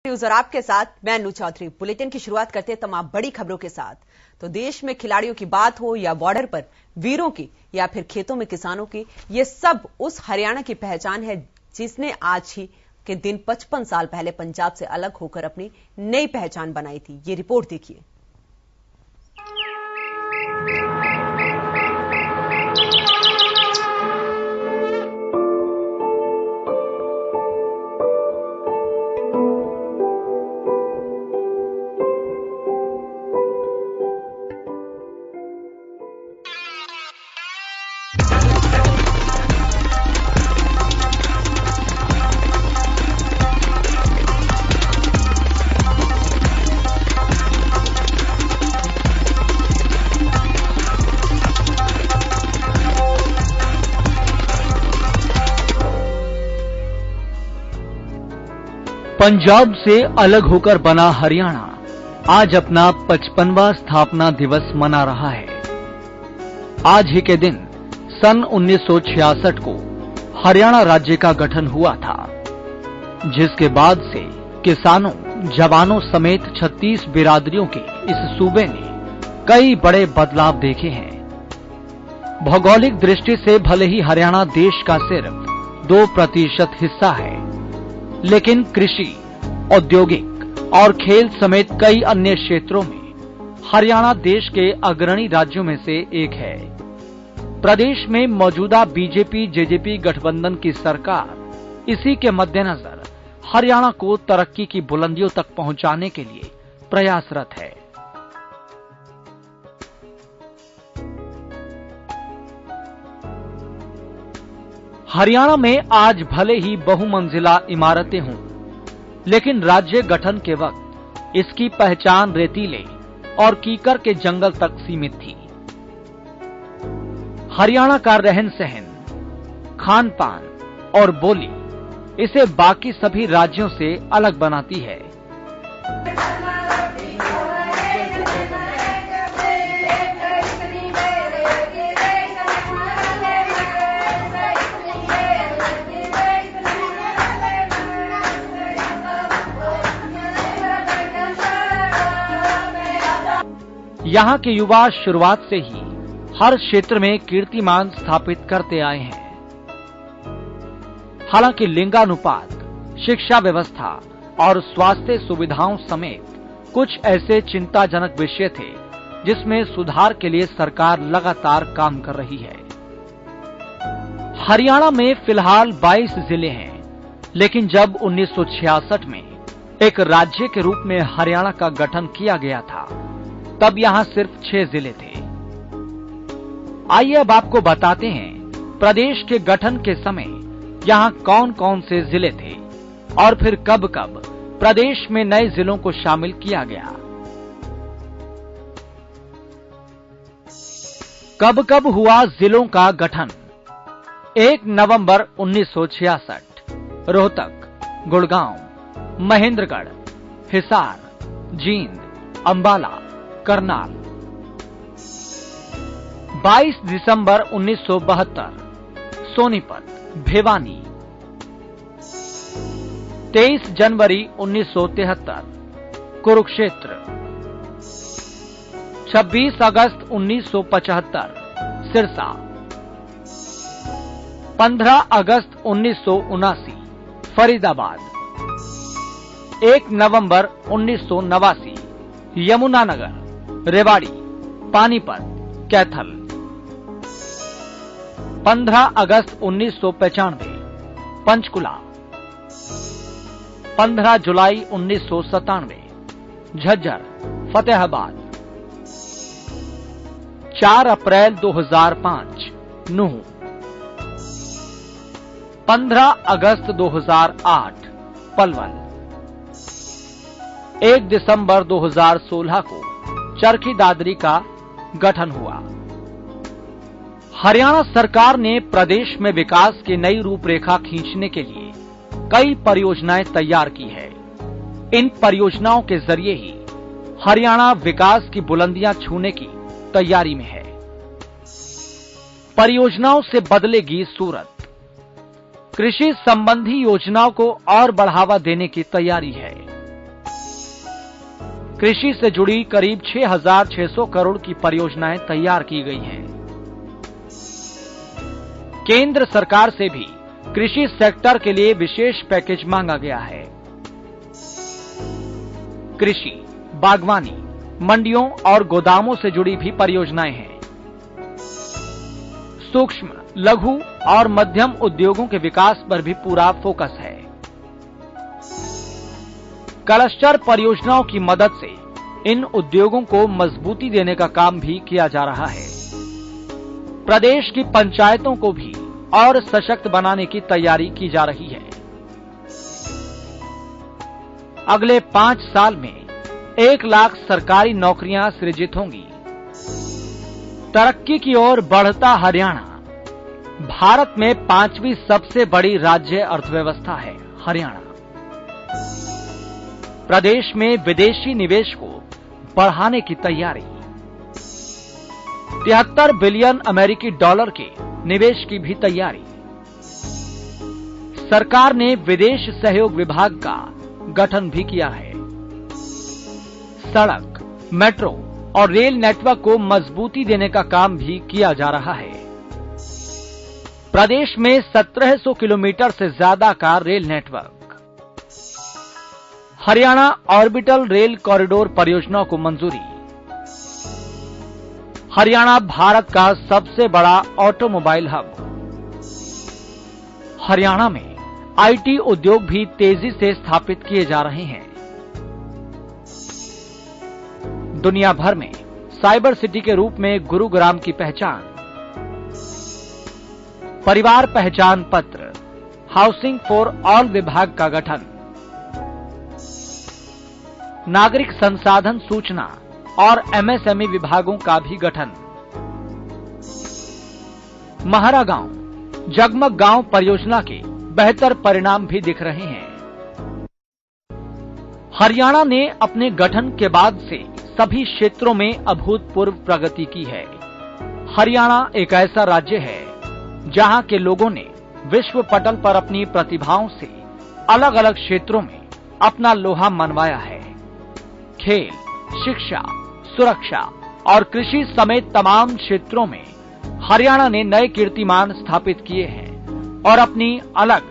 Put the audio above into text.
News और आपके साथ मैं अनु चौधरी। बुलेटिन की शुरुआत करते हैं तमाम बड़ी खबरों के साथ। तो देश में खिलाड़ियों की बात हो या बॉर्डर पर वीरों की या फिर खेतों में किसानों की, ये सब उस हरियाणा की पहचान है जिसने आज ही के दिन 55 साल पहले पंजाब से अलग होकर अपनी नई पहचान बनाई थी। ये रिपोर्ट देखिए। पंजाब से अलग होकर बना हरियाणा आज अपना 55वां स्थापना दिवस मना रहा है। आज ही के दिन सन 1966 को हरियाणा राज्य का गठन हुआ था, जिसके बाद से किसानों, जवानों समेत 36 बिरादरियों के इस सूबे ने कई बड़े बदलाव देखे हैं। भौगोलिक दृष्टि से भले ही हरियाणा देश का सिर्फ 2% हिस्सा है, लेकिन कृषि, औद्योगिक और खेल समेत कई अन्य क्षेत्रों में हरियाणा देश के अग्रणी राज्यों में से एक है। प्रदेश में मौजूदा बीजेपी-जेजेपी गठबंधन की सरकार इसी के मद्देनजर हरियाणा को तरक्की की बुलंदियों तक पहुंचाने के लिए प्रयासरत है। हरियाणा में आज भले ही बहुमंजिला इमारतें हों, लेकिन राज्य गठन के वक्त इसकी पहचान रेतीले और कीकर के जंगल तक सीमित थी। हरियाणा का रहन सहन, खान पान और बोली इसे बाकी सभी राज्यों से अलग बनाती है। यहाँ के युवा शुरुआत से ही हर क्षेत्र में कीर्तिमान स्थापित करते आए हैं। हालांकि लिंगानुपात, शिक्षा व्यवस्था और स्वास्थ्य सुविधाओं समेत कुछ ऐसे चिंताजनक विषय थे जिसमें सुधार के लिए सरकार लगातार काम कर रही है। हरियाणा में फिलहाल 22 जिले हैं, लेकिन जब 1966 में एक राज्य के रूप में हरियाणा का गठन किया गया था, तब यहां सिर्फ 6 जिले थे। आइए अब आपको बताते हैं प्रदेश के गठन के समय यहां कौन कौन से जिले थे और फिर कब कब प्रदेश में नए जिलों को शामिल किया गया। कब कब हुआ जिलों का गठन। 1 नवंबर 1966 रोहतक, गुड़गांव, महेंद्रगढ़, हिसार, जींद, अंबाला, करनाल। 22 दिसंबर 1972 सोनीपत, भिवानी। 23 जनवरी 1973 कुरुक्षेत्र। 26 अगस्त 1975 सिरसा। 15 अगस्त 1979 फरीदाबाद। 1 नवंबर 1989 यमुनानगर, रेवाड़ी, पानीपत, कैथल। 15 अगस्त 1995 पंचकुला। 15 जुलाई 1997 झज्जर, फतेहाबाद। 4 अप्रैल 2005 नूह। 15 अगस्त 2008 पलवल। 1 दिसंबर 2016 को चरखी दादरी का गठन हुआ। हरियाणा सरकार ने प्रदेश में विकास की नई रूपरेखा खींचने के लिए कई परियोजनाएं तैयार की है। इन परियोजनाओं के जरिए ही हरियाणा विकास की बुलंदियां छूने की तैयारी में है। परियोजनाओं से बदलेगी सूरत। कृषि संबंधी योजनाओं को और बढ़ावा देने की तैयारी है। कृषि से जुड़ी करीब 6,600 करोड़ की परियोजनाएं तैयार की गई हैं। केंद्र सरकार से भी कृषि सेक्टर के लिए विशेष पैकेज मांगा गया है। कृषि, बागवानी, मंडियों और गोदामों से जुड़ी भी परियोजनाएं हैं। सूक्ष्म, लघु और मध्यम उद्योगों के विकास पर भी पूरा फोकस है। क्लस्टर परियोजनाओं की मदद से इन उद्योगों को मजबूती देने का काम भी किया जा रहा है। प्रदेश की पंचायतों को भी और सशक्त बनाने की तैयारी की जा रही है। अगले 5 साल में 1 लाख सरकारी नौकरियां सृजित होंगी। तरक्की की ओर बढ़ता हरियाणा। भारत में 5वीं सबसे बड़ी राज्य अर्थव्यवस्था है हरियाणा। प्रदेश में विदेशी निवेश को बढ़ाने की तैयारी। 73 बिलियन अमेरिकी डॉलर के निवेश की भी तैयारी। सरकार ने विदेश सहयोग विभाग का गठन भी किया है। सड़क, मेट्रो और रेल नेटवर्क को मजबूती देने का काम भी किया जा रहा है। प्रदेश में 1700 किलोमीटर से ज्यादा का rail network. Haryana orbital rail corridor परियोजना को मंजूरी। हरियाणा भारत का सबसे बड़ा ऑटोमोबाइल हब। हरियाणा में आईटी उद्योग भी तेजी से स्थापित किए जा रहे हैं। दुनिया भर में साइबर सिटी के रूप में गुरुग्राम की पहचान। परिवार पहचान पत्र, हाउसिंग फॉर ऑल विभाग का गठन। नागरिक संसाधन सूचना और एमएसएमई विभागों का भी गठन। महारा गांव, जगमग गांव परियोजना के बेहतर परिणाम भी दिख रहे हैं। हरियाणा ने अपने गठन के बाद से सभी क्षेत्रों में अभूतपूर्व प्रगति की है। हरियाणा एक ऐसा राज्य है जहां के लोगों ने विश्व पटल पर अपनी प्रतिभाओं से अलग अलग क्षेत्रों में अपना लोहा मनवाया है। खेल, शिक्षा, सुरक्षा और कृषि समेत तमाम क्षेत्रों में हरियाणा ने नए कीर्तिमान स्थापित किए हैं और अपनी अलग